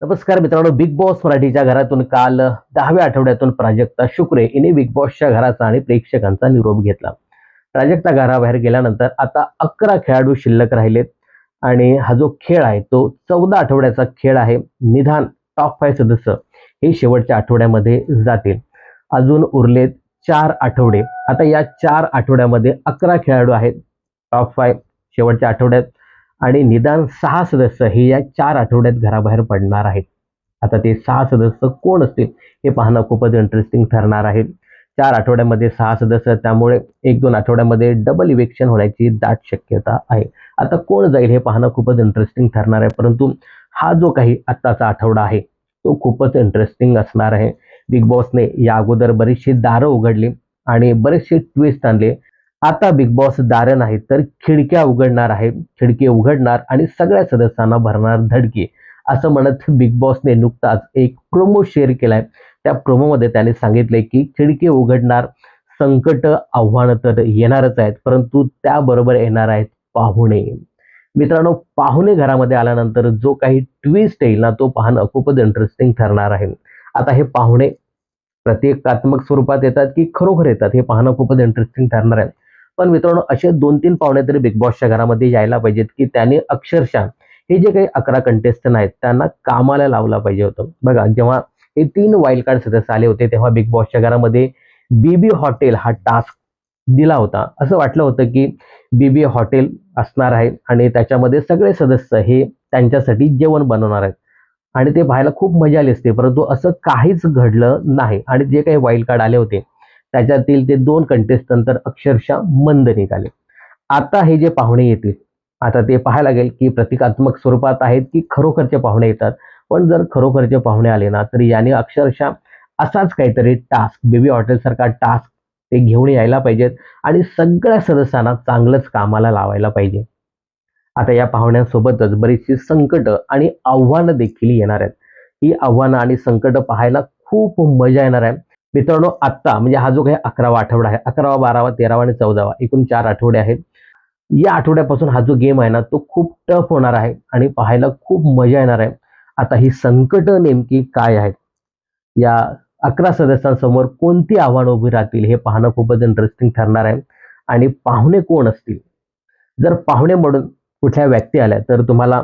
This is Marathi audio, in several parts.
नमस्कार मित्रांनो, बिग बॉस मराठीच्या घरातून काल 10व्या आठवड्यातून प्राजक्ता शुक्रे हिने बिग बॉसच्या घराचा आणि प्रेक्षकांचा निरोप घेतला. प्राजक्ता घराबाहेर गेल्यानंतर आता 11 खेळाडू शिल्लक राहिलेत आणि हा जो खेळ आहे तो 14 आठवड्याचा खेळ आहे. निदान टॉप 5 सदस्य हे शेवटच्या आठवड्यामध्ये जातील. अजून उरलेत 4 आठवडे. आता या 4 आठवड्यामध्ये 11 खेळाडू आहेत टॉप 5 शेवटच्या आठवड्यात आणि निदान 6 सदस्य हे या 4 आठवड्यात घराबाहेर पडणार आहेत. आता ते 6 सदस्य कोण असतील हे पाहणं खूपच इंटरेस्टिंग ठरणार आहे. 4 आठवड्यामध्ये 6 सदस्य, त्यामुळे 1-2 आठवड्यामध्ये डबल इव्हिक्शन होण्याची दाट शक्यता आहे. आता कोण जाईल हे पाहणं खूपच इंटरेस्टिंग ठरणार आहे. परंतु हा जो काही आत्ताचा आठवडा आहे तो खूपच इंटरेस्टिंग असणार आहे. बिग बॉसने या अगोदर बरीचशी दारं उघडली आणि बरेचसे ट्विस्ट आणले. आता बिग बॉस दारं नाहीत तर खिडक्या उघडणार आहे. खिडकी उघडणार आणि सगळ्या सदस्यांना भरणार धडकी, असं म्हणत बिग बॉसने नुकताच एक प्रोमो शेअर केलाय. त्या प्रोमोमध्ये त्याने सांगितले की खिडकी उघडणार, संकट आव्हानं तर येणारच आहेत, परंतु त्याबरोबर येणार आहेत पाहुणे. मित्रांनो, पाहुणे घरामध्ये आल्यानंतर जो काही ट्विस्ट येईल ना, तो पाहणं खूपच इंटरेस्टिंग ठरणार आहे. आता हे पाहुणे प्रतीकात्मक स्वरूपात येतात की खरोखर येतात हे पाहणं खूपच इंटरेस्टिंग ठरणार आहे. पण मित्रांनो, असे 2-3 पाहुणे तरी बिग बॉसच्या घरामध्ये यायला पाहिजेत की त्याने अक्षरशः हे जे काही 11 कंटेस्टंट आहेत त्यांना कामाला लावला पाहिजे होतं. बघा, जेव्हा हे 3 वाईल्ड कार्ड सदस्य आले होते तेव्हा बिग बॉसच्या घरामध्ये बीबी हॉटेल हा टास्क दिला होता. असं वाटलं होतं की बीबी हॉटेल असणार आहे आणि त्याच्यामध्ये सगळे सदस्य हे त्यांच्यासाठी जेवण बनवणार आहेत आणि ते पाहायला खूप मजा आली असते. परंतु असं काहीच घडलं नाही आणि जे काही वाईल्ड कार्ड आले होते त्याच्यातील ते 2 कंटेस्टंट तर अक्षरशः मंद निघाले. आता हे जे पाहुणे येतील, आता ते पाहायला लागेल की प्रतिकात्मक स्वरूपात आहेत की खरोखरचे पाहुणे येतात. पण जर खरोखरचे पाहुणे आले ना, तर याने अक्षरशः असाच काहीतरी टास्क, बेबी हॉटेलसारखा टास्क ते घेऊन यायला पाहिजेत आणि सगळ्या सदस्यांना चांगलंच कामाला लावायला पाहिजे. आता या पाहुण्यांसोबतच बरीचशी संकटं आणि आव्हानं देखील येणार आहेत. ही आव्हानं आणि संकटं पाहायला खूप मजा येणार आहे. मित्रांनो, आत्ता म्हणजे हा जो काही 11वा आठवडा आहे, 11वा, 12वा, 13वा आणि 14वा एकूण 4 आठवडे आहेत. या आठवड्यापासून हा जो गेम आहे ना, तो खूप टफ होणार आहे आणि पाहायला खूप मजा येणार आहे. आता ही संकटं नेमकी काय आहेत? या 11 सदस्यांसमोर कोणती आव्हानं उभी राहतील हे पाहणं खूपच इंटरेस्टिंग ठरणार आहे आणि पाहुणे कोण असतील? जर पाहुणे म्हणून कुठल्या व्यक्ती आल्या तर तुम्हाला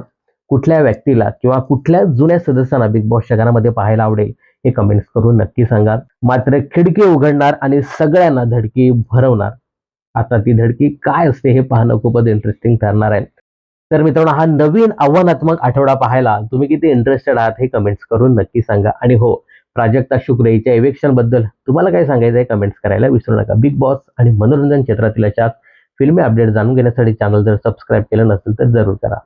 कुठल्या व्यक्तीला किंवा कुठल्या जुन्या सदस्यांना बिग बॉसच्या घरामध्ये पाहायला आवडेल हे कमेंट्स करून नक्की सांगा. मात्र खिडकी उघडणार आणि सगळ्यांना धडकी भरवणार. आता ती धडकी काय असते हे पाहणं खूपच इंटरेस्टिंग ठरणार आहे. तर मित्रांनो, हा नवीन आव्हानात्मक आठवडा पाहायला तुम्ही किती इंटरेस्टेड आहात हे कमेंट्स करून नक्की सांगा. आणि हो, प्राजक्ता शुक्रे हिच्या इव्हिक्शन बद्दल तुम्हाला काय सांगायचं आहे कमेंट्स करायला विसरू नका. बिग बॉस आणि मनोरंजन क्षेत्रातील अशा फिल्मी अपडेट जाणून घेण्यासाठी चॅनल जर सबस्क्राईब केलं नसेल तर जरूर करा.